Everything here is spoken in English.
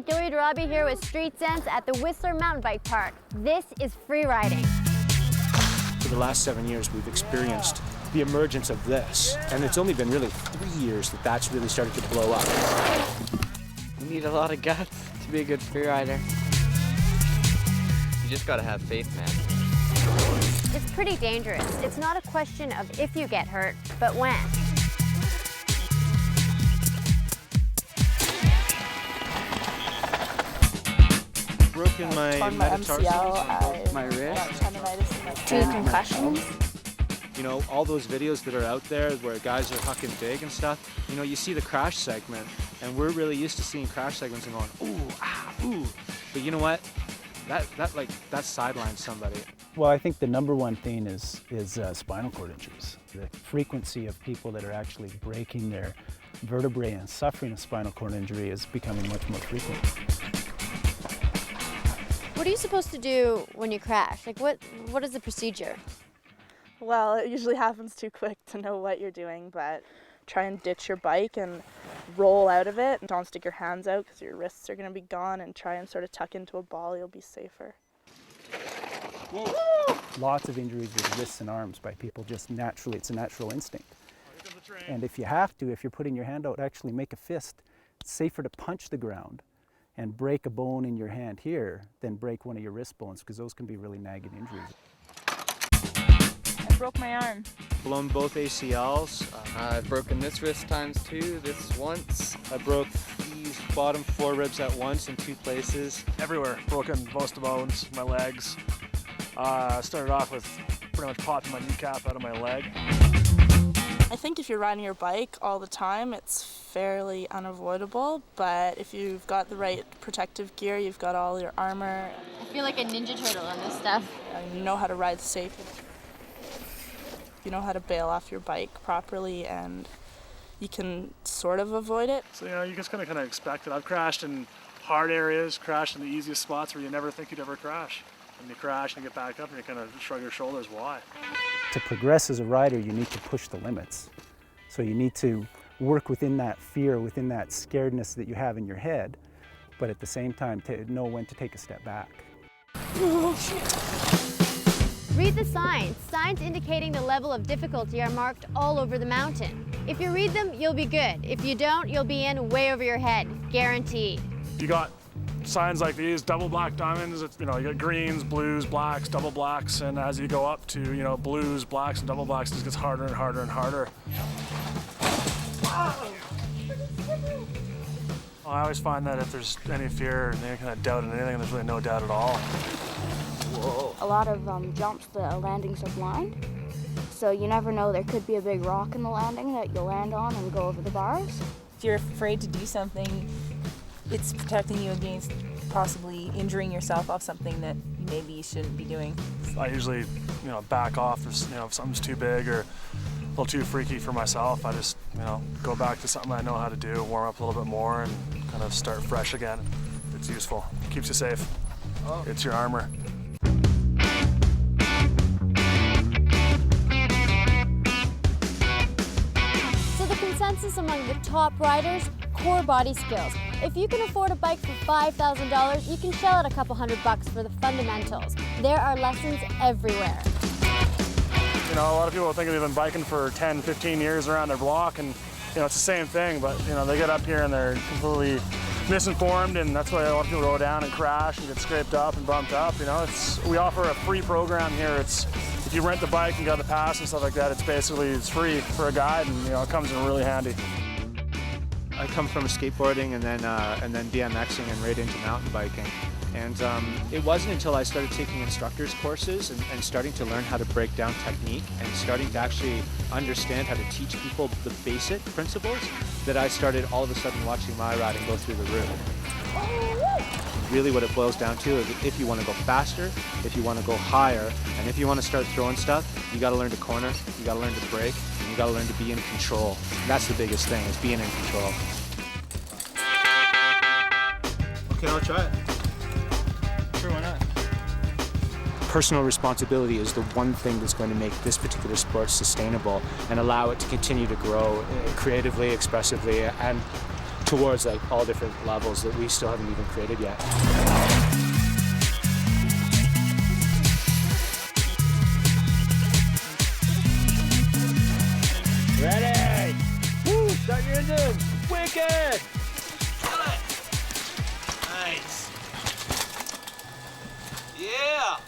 Gilliard Robbie here with Street Sense at the Whistler Mountain Bike Park. This is Freeriding. For the last 7 years, we've experienced the emergence of this, and it's only been really 3 years that that's really started to blow up. You need a lot of guts to be a good freerider. You just gotta have faith, man. It's pretty dangerous. It's not a question of if you get hurt, but when. Broken my MCL, my wrist. Tendonitis, 2 concussions. You know, all those videos that are out there where guys are hucking big and stuff, you know, you see the crash segment, and we're really used to seeing crash segments and going, ooh, ah, ooh. But you know what? That sidelines somebody. Well, I think the number one thing is spinal cord injuries. The frequency of people that are actually breaking their vertebrae and suffering a spinal cord injury is becoming much more frequent. What are you supposed to do when you crash? Like, what is the procedure? Well, it usually happens too quick to know what you're doing, but try and ditch your bike and roll out of it. Don't stick your hands out because your wrists are going to be gone, and try and sort of tuck into a ball. You'll be safer. Whoa. Lots of injuries with wrists and arms by people just naturally. It's a natural instinct. And if you have to, if you're putting your hand out, actually make a fist. It's safer to punch the ground and break a bone in your hand here than break one of your wrist bones, because those can be really nagging injuries. I broke my arm. Blown both ACLs. I've broken this wrist ×2, this once. I broke these bottom 4 ribs at once in 2 places. Everywhere, broken most of the bones, my legs. Started off with pretty much popping my kneecap out of my leg. I think if you're riding your bike all the time, it's fairly unavoidable, but if you've got the right protective gear, you've got all your armor. I feel like a Ninja Turtle on this stuff. And you know how to ride safe. You know how to bail off your bike properly, and you can sort of avoid it. So, you know, you just kind of expect it. I've crashed in hard areas, crashed in the easiest spots where you never think you'd ever crash. And you crash and you get back up and you kind of shrug your shoulders, why? To progress as a rider, you need to push the limits. So you need to work within that fear, within that scaredness that you have in your head, but at the same time to know when to take a step back. Read the signs. Signs indicating the level of difficulty are marked all over the mountain. If you read them, you'll be good. If you don't, you'll be in way over your head, guaranteed. You got signs like these, double black diamonds, you know, you got greens, blues, blacks, double blacks, and as you go up to, you know, blues, blacks, and double blacks, it just gets harder and harder and harder. Well, I always find that if there's any fear and any kind of doubt in anything, there's really no doubt at all. Whoa. A lot of jumps, the landings are blind, so you never know. There could be a big rock in the landing that you'll land on and go over the bars. If you're afraid to do something, it's protecting you against possibly injuring yourself off something that maybe you shouldn't be doing. I usually, you know, back off if, you know, if something's too big or a little too freaky for myself. I just, you know, go back to something I know how to do, warm up a little bit more, and kind of start fresh again. It's useful. It keeps you safe. Oh. It's your armor. So the consensus among the top riders, core body skills. If you can afford a bike for $5,000, you can shell out a couple $100 for the fundamentals. There are lessons everywhere. You know, a lot of people think they've been biking for 10, 15 years around their block, and, you know, it's the same thing, but, you know, they get up here and they're completely misinformed, and that's why a lot of people go down and crash and get scraped up and bumped up. You know, we offer a free program here. If you rent the bike and got the pass and stuff like that, it's free for a guide, and, you know, it comes in really handy. I come from skateboarding and then BMXing and right into mountain biking. And it wasn't until I started taking instructors courses and starting to learn how to break down technique and starting to actually understand how to teach people the basic principles that I started all of a sudden watching my riding go through the roof. Really what it boils down to is if you want to go faster, if you want to go higher, and if you want to start throwing stuff, you got to learn to corner, you got to learn to brake, and you got to learn to be in control. That's the biggest thing, is being in control. Okay, I'll try it. Sure, why not? Personal responsibility is the one thing that's going to make this particular sport sustainable and allow it to continue to grow creatively, expressively, and towards like all different levels that we still haven't even created yet. Ready? Woo! Start your engines! Wicked! Kill it! Nice. Yeah!